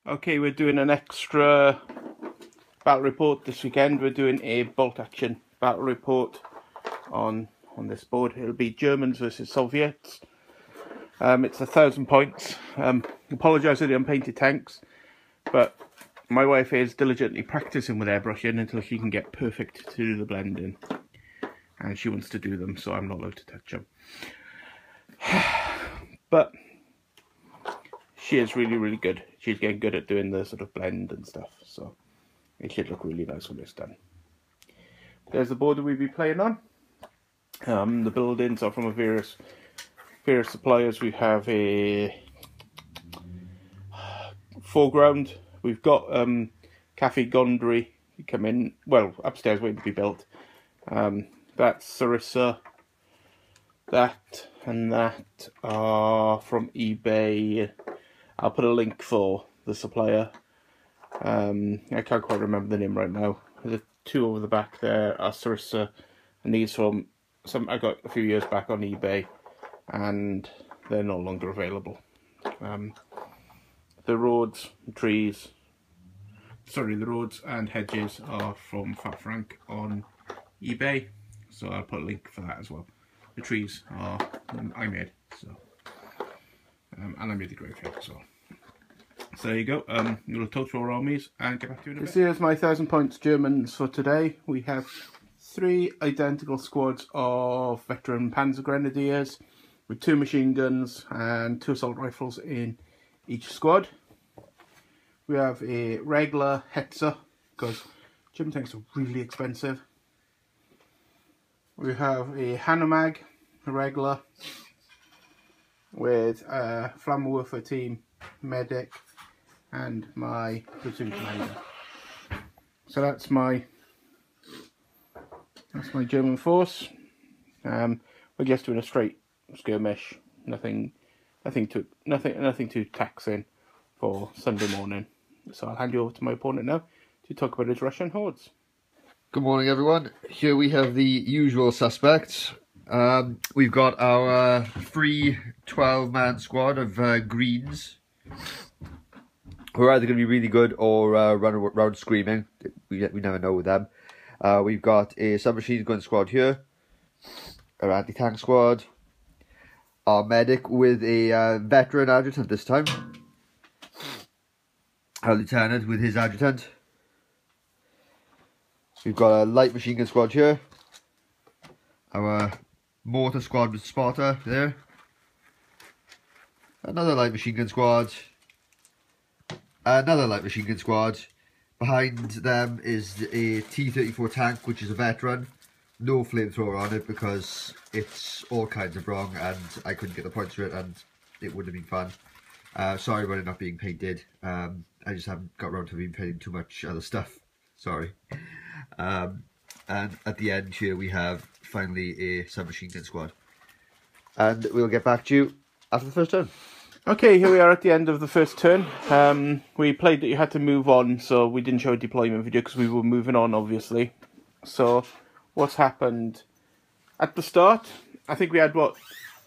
Okay, we're doing an extra battle report this weekend. We're doing a bolt action battle report on this board. It'll be Germans versus Soviets. It's 1,000 points. Apologise for the unpainted tanks, but my wife is diligently practicing with airbrushing until she can get perfect to do the blending, and she wants to do them, so I'm not allowed to touch them. But she is really good. She's getting good at doing the sort of blend and stuff, so it should look really nice when it's done. There's the board that we'll be playing on. The buildings are from various suppliers. We have a foreground. We've got Cafe Gondry come in, well, upstairs waiting to be built. That's Sarissa. That and that are from eBay. I'll put a link for the supplier. I can't quite remember the name right now. The two over the back there are Sarissa, and these from some I got a few years back on eBay, and they're no longer available. The roads and hedges are from Fat Frank on eBay, so I'll put a link for that as well. The trees are I made, so and I made the graveyard as well. So there you go. We'll total our armies and get back to it in a bit. This here's my 1,000 points Germans for today. We have 3 identical squads of veteran Panzer Grenadiers with 2 machine guns and 2 assault rifles in each squad. We have a regular Hetzer, because German tanks are really expensive. We have a Hanomag, a regular, with a Flammenwerfer team, medic, and my platoon commander. So that's my German force. We're just doing a straight skirmish, nothing too taxing for Sunday morning. So I'll hand you over to my opponent now to talk about his Russian hordes. Good morning, everyone. Here we have the usual suspects. We've got our free 12-man squad of Greens, who are either going to be really good or run around screaming. We never know with them. We've got a submachine gun squad here, our anti-tank squad, our medic with a veteran adjutant this time, our lieutenant with his adjutant. We've got a light machine gun squad here, our mortar squad with spotter there, another light machine gun squad, another light machine gun squad. Behind them is a T-34 tank, which is a veteran. No flamethrower on it because it's all kinds of wrong and I couldn't get the points for it and it would have been fun. Sorry about it not being painted. I just haven't got around to being painting too much other stuff. Sorry. And at the end here we have finally a submachine gun squad. And we'll get back to you after the first turn. Okay, here we are at the end of the first turn. We played that you had to move on, so we didn't show a deployment video because we were moving on, obviously. So, what's happened? At the start, I think we had,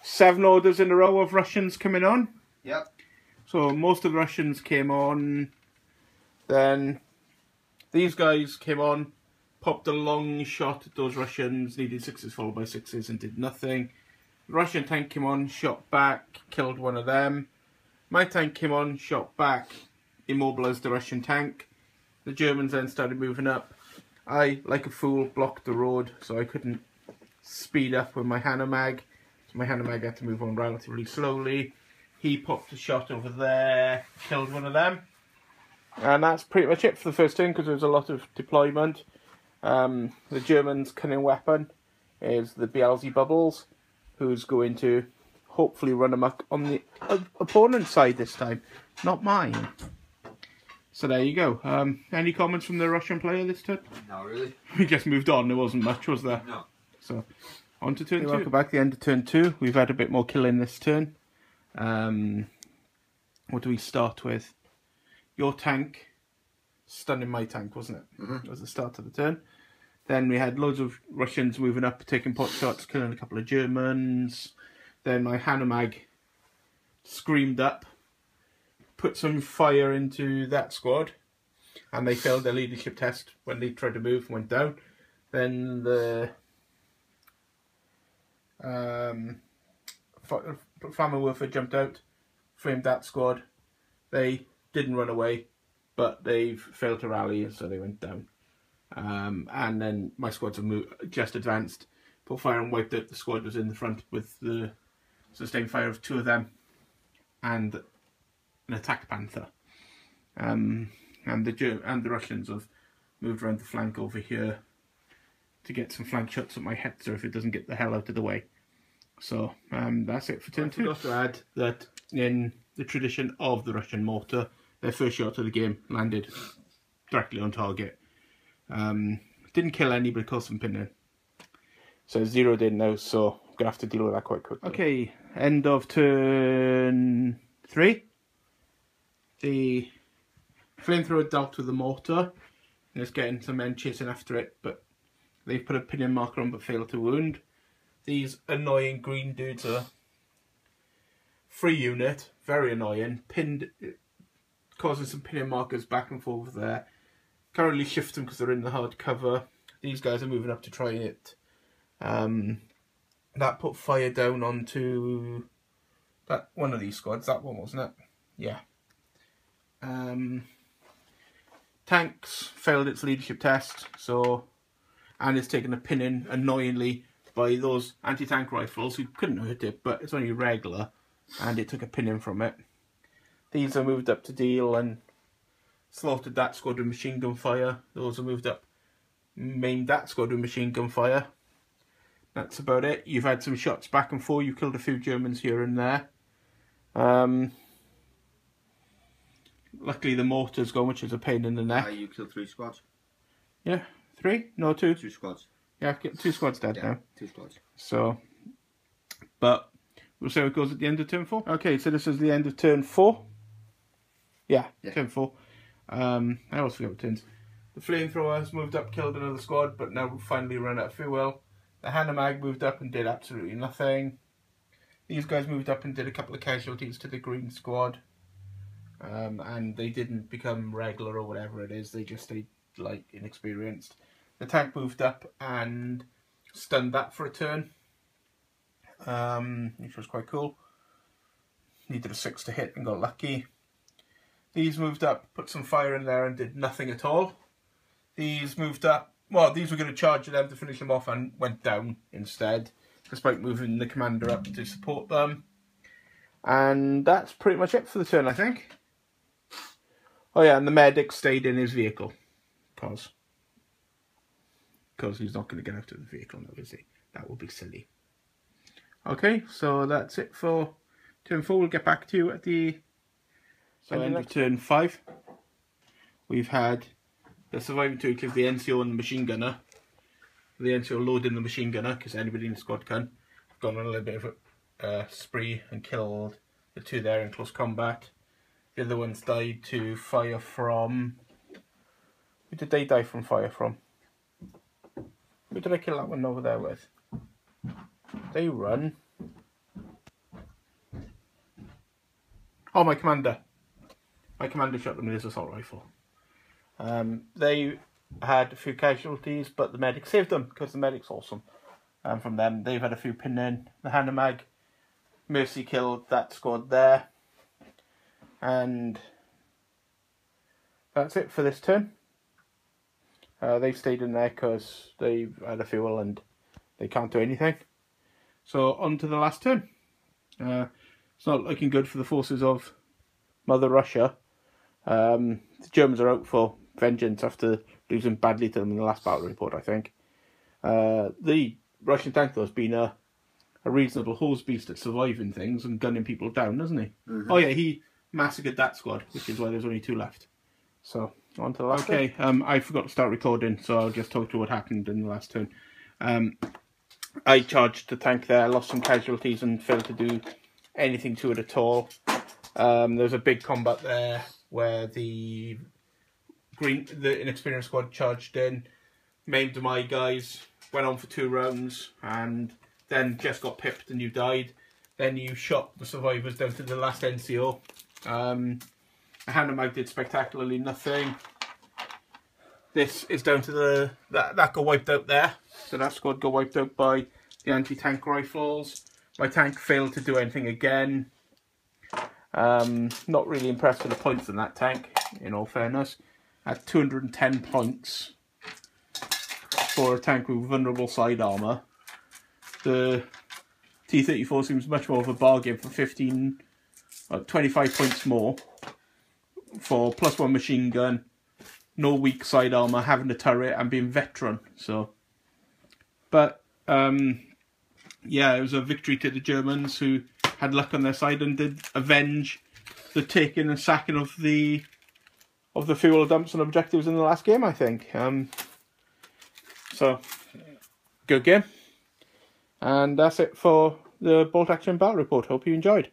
7 orders in a row of Russians coming on? Yep. So, most of the Russians came on. Then, these guys came on, popped a long shot at those Russians, needed 6s followed by 6s and did nothing. The Russian tank came on, shot back, killed one of them. My tank came on, shot back, immobilised the Russian tank. The Germans then started moving up. I, like a fool, blocked the road, so I couldn't speed up with my Hanomag. So my Hanomag had to move on relatively slowly. He popped a shot over there, killed one of them. And that's pretty much it for the first turn, because there was a lot of deployment. The Germans' cunning weapon is the Beelzebubbles, who's going to hopefully run amok on the opponent's side this time, not mine. So there you go. Any comments from the Russian player this turn? Not really. We just moved on, there wasn't much, was there? No. So, on to turn 2. Welcome back to the end of turn 2. We've had a bit more killing this turn. What do we start with? Your tank stunning my tank, wasn't it? Mm-hmm. That was the start of the turn. Then we had loads of Russians moving up, taking pot shots, killing a couple of Germans. Then my Hanomag screamed up, put some fire into that squad, and they failed their leadership test when they tried to move and went down. Then the Farmer Wilford jumped out, framed that squad. They didn't run away, but they've failed to rally, so they went down. And then my squads have just advanced, put fire and wiped out the squad was in the front with the sustained fire of 2 of them and an attack panther. And the Russians have moved around the flank over here to get some flank shots at my Hetzer if it doesn't get the hell out of the way. So that's it for turn 2. I forgot to add that in the tradition of the Russian mortar, their first shot of the game landed directly on target. Didn't kill anybody, caused some pinning. So 0'd in now, so I'm going to have to deal with that quite quickly. Okay, end of turn 3. The flamethrower dealt with the mortar. And it's getting some men chasing after it, but they've put a pinning marker on but failed to wound. These annoying green dudes are free unit, very annoying, pinned, causing some pinning markers back and forth there. Can't really shift them because they're in the hard cover. These guys are moving up to try it. That put fire down onto that one of these squads, that one, wasn't it? Yeah. Tanks failed its leadership test, so, and it's taken a pinning annoyingly by those anti-tank rifles who couldn't hurt it, but it's only regular, and it took a pinning from it. These are moved up to deal and slaughtered that squad with machine gun fire. Those are moved up, maimed that squad with machine gun fire. That's about it. You've had some shots back and forth. You've killed a few Germans here and there. Luckily the mortar's gone, which is a pain in the neck. You killed 3 squads? Yeah, 3? No, 2. 2 squads. Yeah, 2 squads dead now. 2 squads. So, but we'll see how it goes at the end of turn 4. Okay, so this is the end of turn 4. Yeah. Turn 4. I always forget what turns. The flamethrower has moved up, killed another squad, but now finally run out of fuel. The Hanomag moved up and did absolutely nothing. These guys moved up and did a couple of casualties to the green squad. And they didn't become regular or whatever it is, they just stayed like inexperienced. The tank moved up and stunned that for a turn, which was quite cool. Needed a 6 to hit and got lucky. These moved up, put some fire in there and did nothing at all. These moved up, well, these were going to charge them to finish them off and went down instead, despite moving the commander up to support them. And that's pretty much it for the turn, I think. Oh yeah, and the medic stayed in his vehicle, because he's not going to get out of the vehicle now, is he? That would be silly. Okay, so that's it for turn 4. We'll get back to you at the end of turn 5. We've had the surviving 2 include the NCO and the machine gunner. The NCO loading the machine gunner, because anybody in the squad can. Gone on a little bit of a spree and killed the 2 there in close combat. The other ones died to fire from... Who did they die from fire from? Who did I kill that one over there with? They run. Oh, my commander. My commander shot them with his assault rifle. They had a few casualties, but the medic saved them, because the medic's awesome. From them, they've had a few pin in. The Hanomag mercy killed that squad there. And that's it for this turn. They've stayed in there because they've had a fuel and they can't do anything. So on to the last turn. It's not looking good for the forces of Mother Russia. The Germans are out for vengeance after losing badly to them in the last battle report, I think. The Russian tank though has been a reasonable hose beast at surviving things and gunning people down, hasn't he? Mm-hmm. Oh yeah, he massacred that squad, which is why there's only 2 left. So on to the last turn. I forgot to start recording, so I'll just talk to what happened in the last turn. I charged the tank there, lost some casualties and failed to do anything to it at all. There was a big combat there where the inexperienced squad charged in, maimed my guys, went on for 2 rounds, and then just got pipped and you died. Then you shot the survivors down to the last NCO. A hand them out did spectacularly nothing. This is down to that got wiped out there. So that squad got wiped out by the anti-tank rifles. My tank failed to do anything again. Not really impressed with the points in that tank, in all fairness. At 210 points for a tank with vulnerable side armour. The T-34 seems much more of a bargain for 25 points more for +1 machine gun, no weak side armour, having a turret and being veteran. So, but yeah, it was a victory to the Germans, who had luck on their side and did avenge the taking and sacking of the fuel dumps and objectives in the last game, I think. So, good game. And that's it for the Bolt Action Battle Report. Hope you enjoyed.